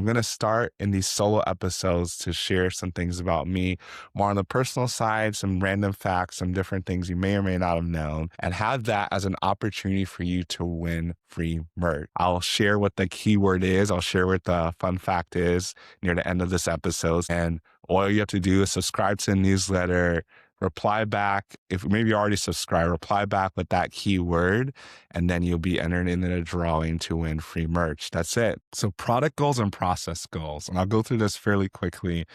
I'm going to start in these solo episodes to share some things about me, more on the personal side, some random facts, some different things you may or may not have known, and have that as an opportunity for you to win free merch. I'll share what the keyword is. I'll share what the fun fact is near the end of this episode. And all you have to do is subscribe to the newsletter, reply back. If maybe you already subscribed, reply back with that keyword, and then you'll be entered in a drawing to win free merch. That's it. So product goals and process goals. And I'll go through this fairly quickly,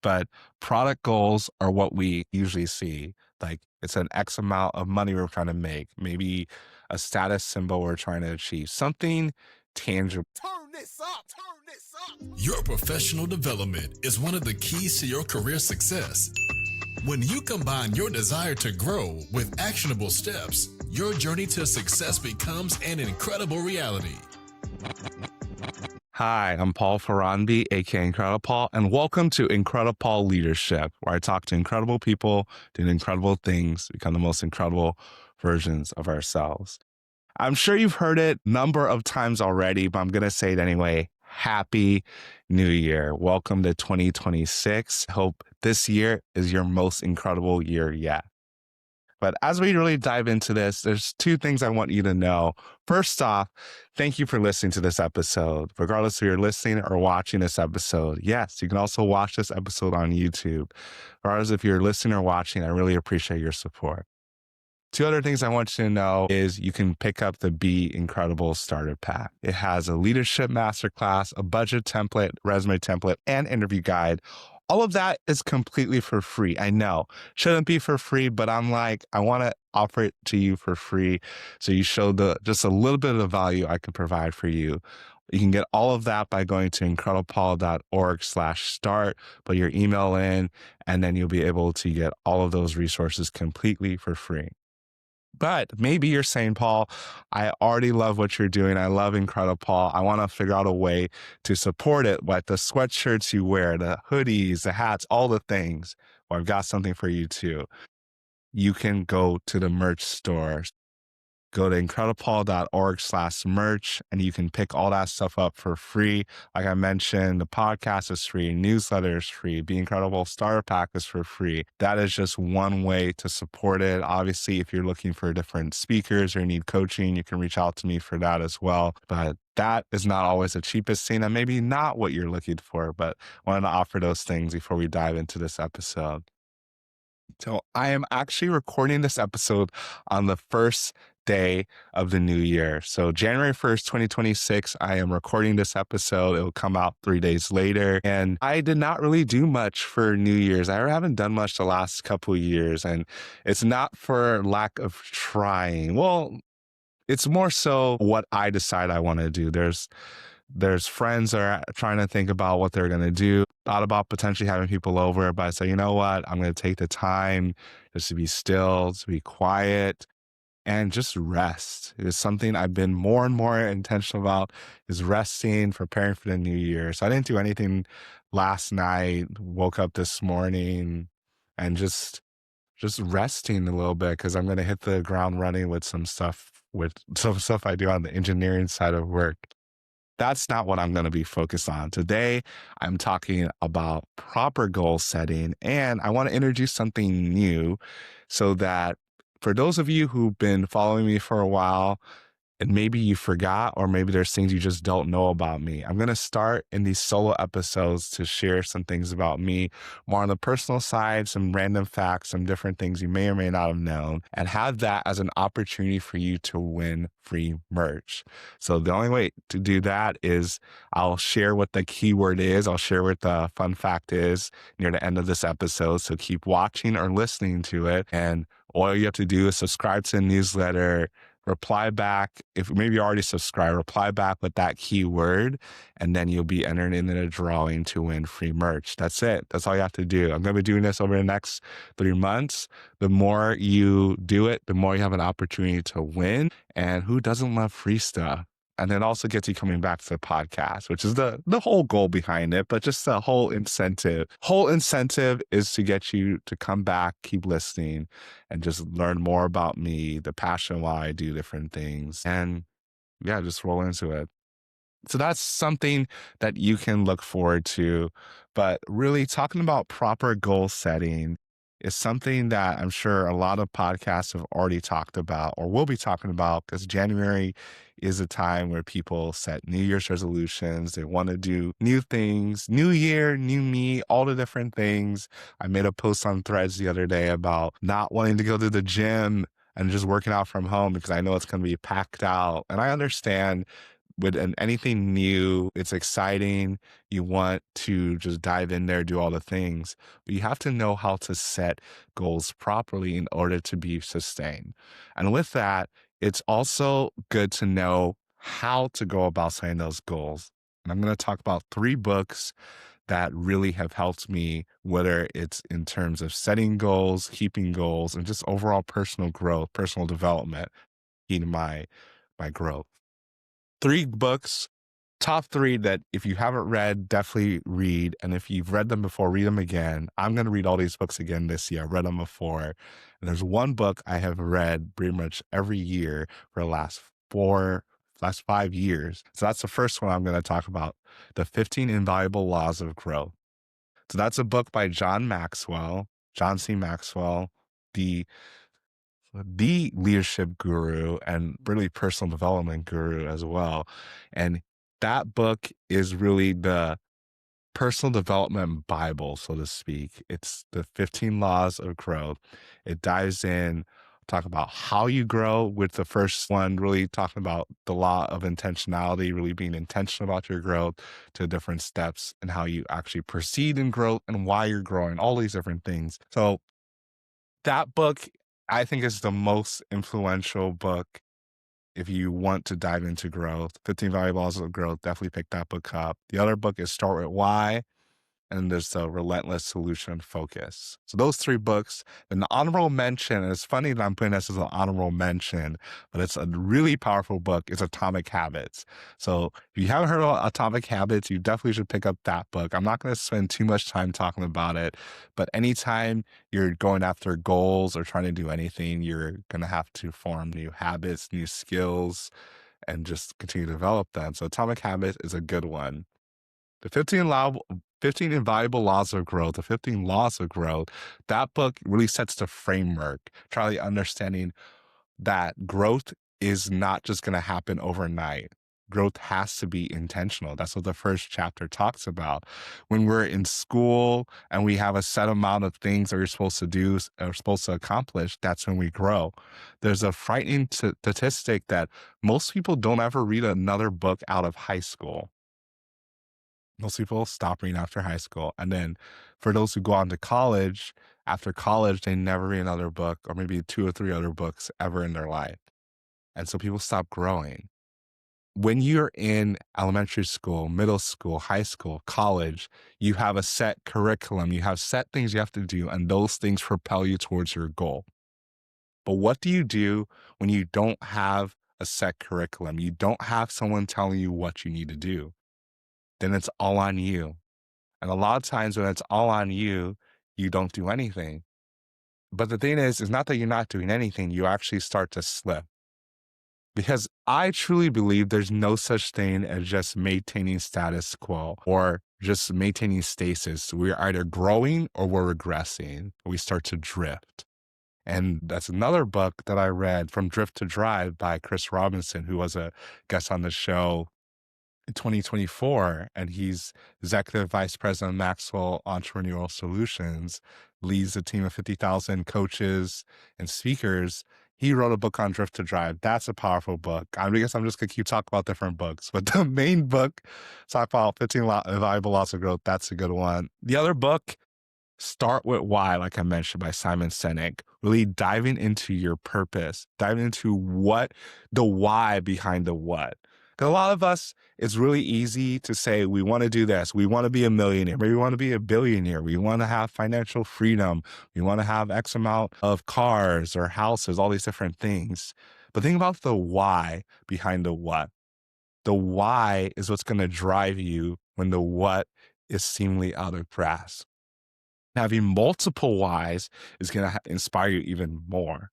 but product goals are what we usually see. Like it's an X amount of money we're trying to make, maybe a status symbol we're trying to achieve, something tangible. Turn this up, turn this up. Your professional development is one of the keys to your career success. When you combine your desire to grow with actionable steps, your journey to success becomes an incredible reality. Hi, I'm Paul Faronbi, aka IncrediPaul, and welcome to IncrediPaul Leadership, where I talk to incredible people doing incredible things to become the most incredible versions of ourselves. I'm sure you've heard it a number of times already, but I'm going to say it anyway. Happy New Year. Welcome to 2026. Hope this year is your most incredible year yet. But as we really dive into this, there's two things I want you to know. First off, thank you for listening to this episode. Regardless if you're listening or watching this episode, yes, you can also watch this episode on YouTube. Regardless if you're listening or watching, I really appreciate your support. Two other things I want you to know is you can pick up the Be Incredible Starter Pack. It has a leadership masterclass, a budget template, resume template, and interview guide. All of that is completely for free. I know, shouldn't be for free, but I'm like, I want to offer it to you for free. So you show just a little bit of the value I can provide for you. You can get all of that by going to IncrediPaul.org/start, put your email in, and then you'll be able to get all of those resources completely for free. But maybe you're saying, Paul, I already love what you're doing. I love IncrediPaul. I want to figure out a way to support it, like the sweatshirts you wear, the hoodies, the hats, all the things. Well, I've got something for you too. You can go to the merch store. Go to IncrediPaul.org/merch, and you can pick all that stuff up for free. Like I mentioned, the podcast is free, newsletter is free, Be Incredible Starter Pack is for free. That is just one way to support it. Obviously, if you're looking for different speakers or need coaching, you can reach out to me for that as well. But that is not always the cheapest thing and maybe not what you're looking for, but I wanted to offer those things before we dive into this episode. So I am actually recording this episode on the first day of the new year. So January 1st, 2026, I am recording this episode. It will come out 3 days later. And I did not really do much for New Year's. I haven't done much the last couple of years. And it's not for lack of trying. Well, it's more so what I decide I want to do. There's friends that are trying to think about what they're going to do. Thought about potentially having people over, but I said, you know what? I'm going to take the time just to be still, to be quiet, and just rest. It is something I've been more and more intentional about, is resting, preparing for the new year. So I didn't do anything last night, woke up this morning and just resting a little bit because I'm going to hit the ground running with some stuff I do on the engineering side of work. That's not what I'm going to be focused on. Today, I'm talking about proper goal setting, and I want to introduce something new so that for those of you who've been following me for a while, and maybe you forgot, or maybe there's things you just don't know about me, I'm going to start in these solo episodes to share some things about me, more on the personal side, some random facts, some different things you may or may not have known, and have that as an opportunity for you to win free merch. So the only way to do that is I'll share what the keyword is. I'll share what the fun fact is near the end of this episode. So keep watching or listening to it. And all you have to do is subscribe to the newsletter, reply back. If maybe you already subscribed, reply back with that keyword, and then you'll be entered in a drawing to win free merch. That's it. That's all you have to do. I'm going to be doing this over the next 3 months. The more you do it, the more you have an opportunity to win. And who doesn't love free stuff? And it also gets you coming back to the podcast, which is the whole goal behind it, but just the whole incentive. Whole incentive is to get you to come back, keep listening, and just learn more about me, the passion why I do different things. And yeah, just roll into it. So that's something that you can look forward to. But really, talking about proper goal setting is something that I'm sure a lot of podcasts have already talked about or will be talking about, because January is a time where people set New Year's resolutions. They want to do new things, new year, new me, all the different things. I made a post on Threads the other day about not wanting to go to the gym and just working out from home because I know it's going to be packed out. And I understand with anything new, it's exciting. You want to just dive in there, do all the things, but you have to know how to set goals properly in order to be sustained. And with that, it's also good to know how to go about setting those goals. And I'm going to talk about 3 books that really have helped me, whether it's in terms of setting goals, keeping goals, and just overall personal growth, personal development in my growth. 3 books, top 3 that if you haven't read, definitely read. And if you've read them before, read them again. I'm going to read all these books again this year. I've read them before. And there's one book I have read pretty much every year for the last 5 years. So that's the first one I'm going to talk about, The 15 Invaluable Laws of Growth. So that's a book by John C. Maxwell, the leadership guru and really personal development guru as well. And that book is really the personal development Bible, so to speak. It's the 15 laws of growth. It dives in, talk about how you grow, with the first one really talking about the law of intentionality, really being intentional about your growth, to different steps and how you actually proceed in growth and why you're growing, all these different things. So that book, I think, is the most influential book if you want to dive into growth. 15 Valuable Laws of Growth, definitely pick that book up. The other book is Start With Why, and there's the Relentless Solution Focus. So those 3 books. And the honorable mention, and it's funny that I'm putting this as an honorable mention, but it's a really powerful book, is Atomic Habits. So if you haven't heard of Atomic Habits, you definitely should pick up that book. I'm not going to spend too much time talking about it, but anytime you're going after goals or trying to do anything, you're going to have to form new habits, new skills, and just continue to develop them. So Atomic Habits is a good one. The 15 Invaluable Laws of Growth, the 15 Laws of Growth, that book really sets the framework, trying understanding that growth is not just going to happen overnight. Growth has to be intentional. That's what the first chapter talks about. When we're in school and we have a set amount of things that we're supposed to do or supposed to accomplish, that's when we grow. There's a frightening statistic that most people don't ever read another book out of high school. Most people stop reading after high school. And then for those who go on to college, after college, they never read another book or maybe 2 or 3 other books ever in their life. And so people stop growing. When you're in elementary school, middle school, high school, college, you have a set curriculum, you have set things you have to do, and those things propel you towards your goal. But what do you do when you don't have a set curriculum? You don't have someone telling you what you need to do. Then it's all on you. And a lot of times when it's all on you, you don't do anything. But the thing is not that you're not doing anything, you actually start to slip. Because I truly believe there's no such thing as just maintaining status quo or just maintaining stasis. We're either growing or we're regressing. We start to drift. And that's another book that I read, From Drift to Drive, by Chris Robinson, who was a guest on the show in 2024, and he's executive vice president of Maxwell Entrepreneurial Solutions, leads a team of 50,000 coaches and speakers. He wrote a book on Drift to Drive. That's a powerful book. I guess I'm just going to keep talking about different books, but the main book, talk about 15 Valuable Laws of Growth, that's a good one. The other book, Start With Why, like I mentioned, by Simon Sinek, really diving into your purpose, diving into the why behind the what. Because a lot of us, it's really easy to say, we want to do this. We want to be a millionaire. Maybe we want to be a billionaire. We want to have financial freedom. We want to have X amount of cars or houses, all these different things. But think about the why behind the what. The why is what's going to drive you when the what is seemingly out of grasp. Having multiple whys is going to inspire you even more.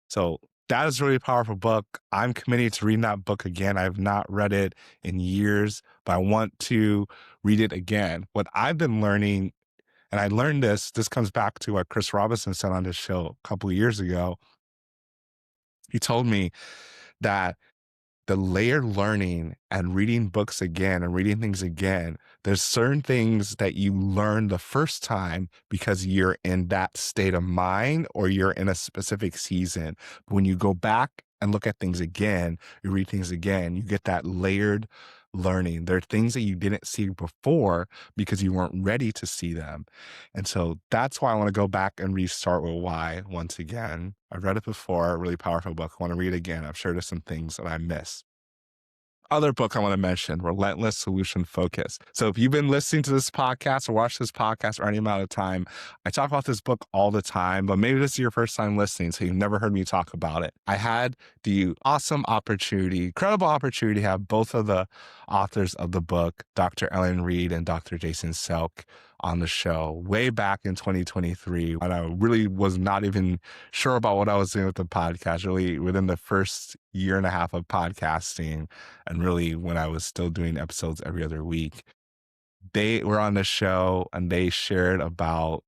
So That is a really powerful book. I'm committed to reading that book again. I've not read it in years, but I want to read it again. What I've been learning, and I learned this comes back to what Chris Robinson said on his show a couple of years ago. He told me that the layered learning and reading books again and reading things again, there's certain things that you learn the first time because you're in that state of mind or you're in a specific season. But when you go back and look at things again, you read things again, you get that layered learning. There are things that you didn't see before because you weren't ready to see them. And so that's why I want to go back and restart with Why once again. I've read it before, a really powerful book. I want to read it again. I'm sure there's some things that I missed. Other book I want to mention, Relentless Solution Focus. So if you've been listening to this podcast or watched this podcast for any amount of time, I talk about this book all the time, but maybe this is your first time listening, so you've never heard me talk about it. I had the awesome opportunity, incredible opportunity to have both of the authors of the book, Dr. Ellen Reed and Dr. Jason Selk, on the show way back in 2023 when I really was not even sure about what I was doing with the podcast, really within the first year and a half of podcasting, and really when I was still doing episodes every other week. They were on the show and they shared about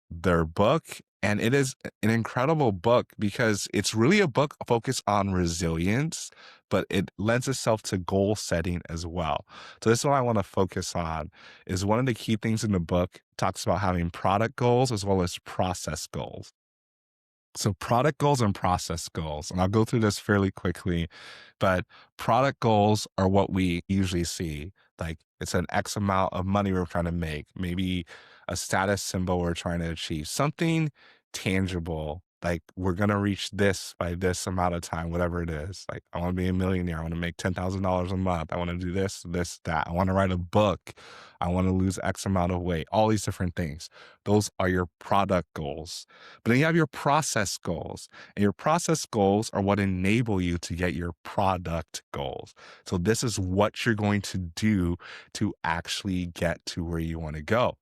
their book. And it is an incredible book because it's really a book focused on resilience, but it lends itself to goal setting as well. So this is what I want to focus on is one of the key things in the book talks about having product goals as well as process goals. So product goals and process goals, and I'll go through this fairly quickly, but product goals are what we usually see. Like it's an X amount of money we're trying to make, maybe a status symbol we're trying to achieve, something tangible. Like we're going to reach this by this amount of time, whatever it is. Like I want to be a millionaire. I want to make $10,000 a month. I want to do this, that. I want to write a book. I want to lose X amount of weight, all these different things. Those are your product goals. But then you have your process goals, and your process goals are what enable you to get your product goals. So this is what you're going to do to actually get to where you want to go.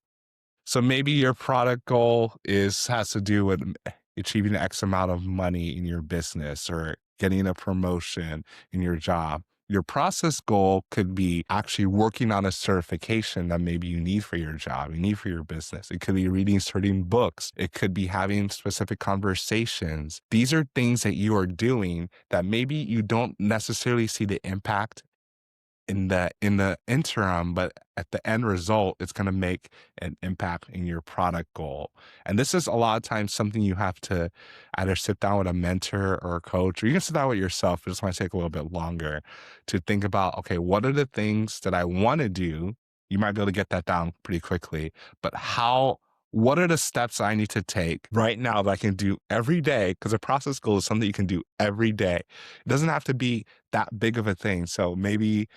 So maybe your product goal has to do with achieving X amount of money in your business or getting a promotion in your job. Your process goal could be actually working on a certification that maybe you need for your job, you need for your business. It could be reading certain books. It could be having specific conversations. These are things that you are doing that maybe you don't necessarily see the impact in the interim, but at the end result, it's going to make an impact in your product goal. And this is a lot of times something you have to either sit down with a mentor or a coach, or you can sit down with yourself. It just might take a little bit longer to think about, okay, what are the things that I want to do? You might be able to get that down pretty quickly, but what are the steps I need to take right now that I can do every day? Because a process goal is something you can do every day. It doesn't have to be that big of a thing. So maybe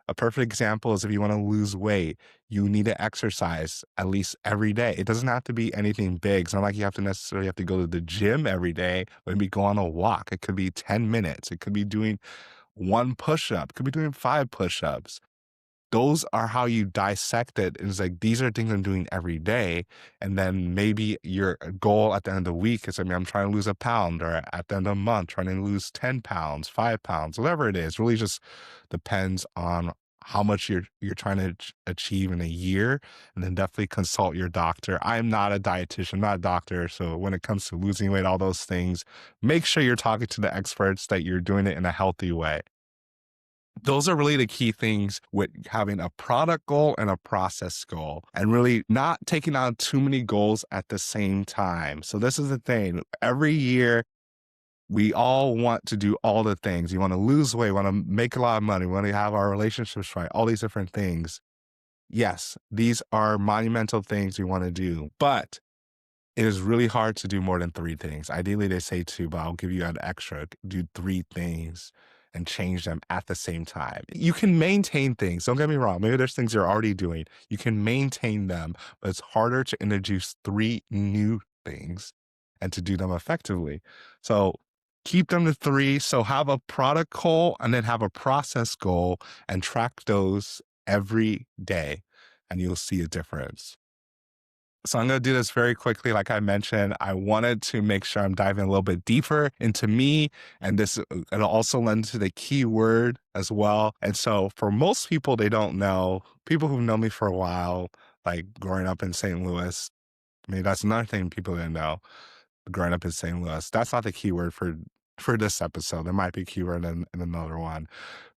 a perfect example is if you want to lose weight, you need to exercise at least every day. It doesn't have to be anything big. It's not like you have to necessarily have to go to the gym every day. Maybe go on a walk. It could be 10 minutes. It could be doing one push-up. It could be doing 5 push-ups. Those are how you dissect it. It's like, these are things I'm doing every day. And then maybe your goal at the end of the week is, I'm trying to lose a pound, or at the end of the month, trying to lose 10 pounds, 5 pounds, whatever it is. Really just depends on how much you're trying to achieve in a year. And then definitely consult your doctor. I'm not a dietitian, I'm not a doctor. So when it comes to losing weight, all those things, make sure you're talking to the experts, that you're doing it in a healthy way. Those are really the key things with having a product goal and a process goal, and really not taking on too many goals at the same time. So this is the thing. Every year, we all want to do all the things. You want to lose weight, want to make a lot of money, want to have our relationships right, all these different things. Yes, these are monumental things we want to do, but it is really hard to do more than 3 things. Ideally, they say 2, but I'll give you an extra. Do 3 things and change them at the same time. You can maintain things. Don't get me wrong. Maybe there's things you're already doing. You can maintain them, but it's harder to introduce 3 new things and to do them effectively. So keep them to 3. So have a product goal and then have a process goal and track those every day, and you'll see a difference. So I'm going to do this very quickly. Like I mentioned, I wanted to make sure I'm diving a little bit deeper into me, and this it'll also lend to the keyword as well. And so for most people, they don't know, people who've known me for a while, like growing up in St. Louis, maybe that's another thing people didn't know. Growing up in St. Louis, that's not the keyword for this episode. There might be a keyword in another one.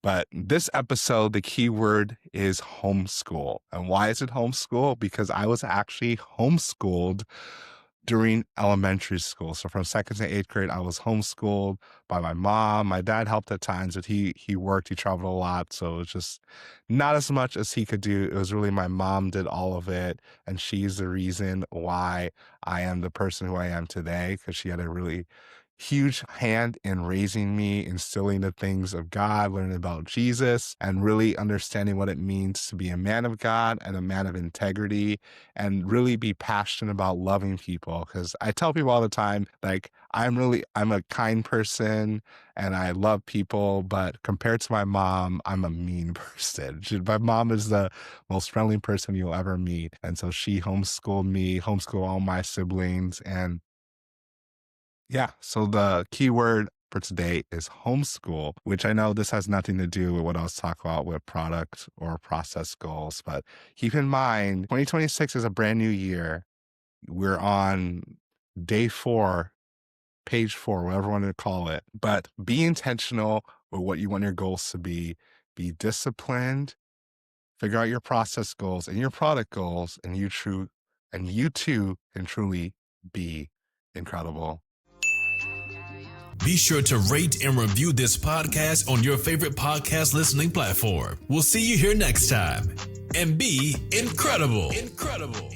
But this episode, the keyword is homeschool. And why is it homeschool? Because I was actually homeschooled during elementary school. So from second to eighth grade, I was homeschooled by my mom. My dad helped at times, but he worked, he traveled a lot. So it was just not as much as he could do. It was really my mom did all of it. And she's the reason why I am the person who I am today, because she had a really huge hand in raising me, instilling the things of God, learning about Jesus, and really understanding what it means to be a man of God and a man of integrity, and really be passionate about loving people. Because I tell people all the time, like, I'm a kind person and I love people, but compared to my mom, I'm a mean person. My mom is the most friendly person you'll ever meet. And so she homeschooled me, homeschooled all my siblings, and yeah, so the keyword for today is homeschool, which I know this has nothing to do with what I was talking about with product or process goals, but keep in mind, 2026 is a brand new year. We're on day 4, page 4, whatever you want to call it, but be intentional with what you want your goals to be disciplined, figure out your process goals and your product goals, and you too can truly be incredible. Be sure to rate and review this podcast on your favorite podcast listening platform. We'll see you here next time. And be incredible. Incredible.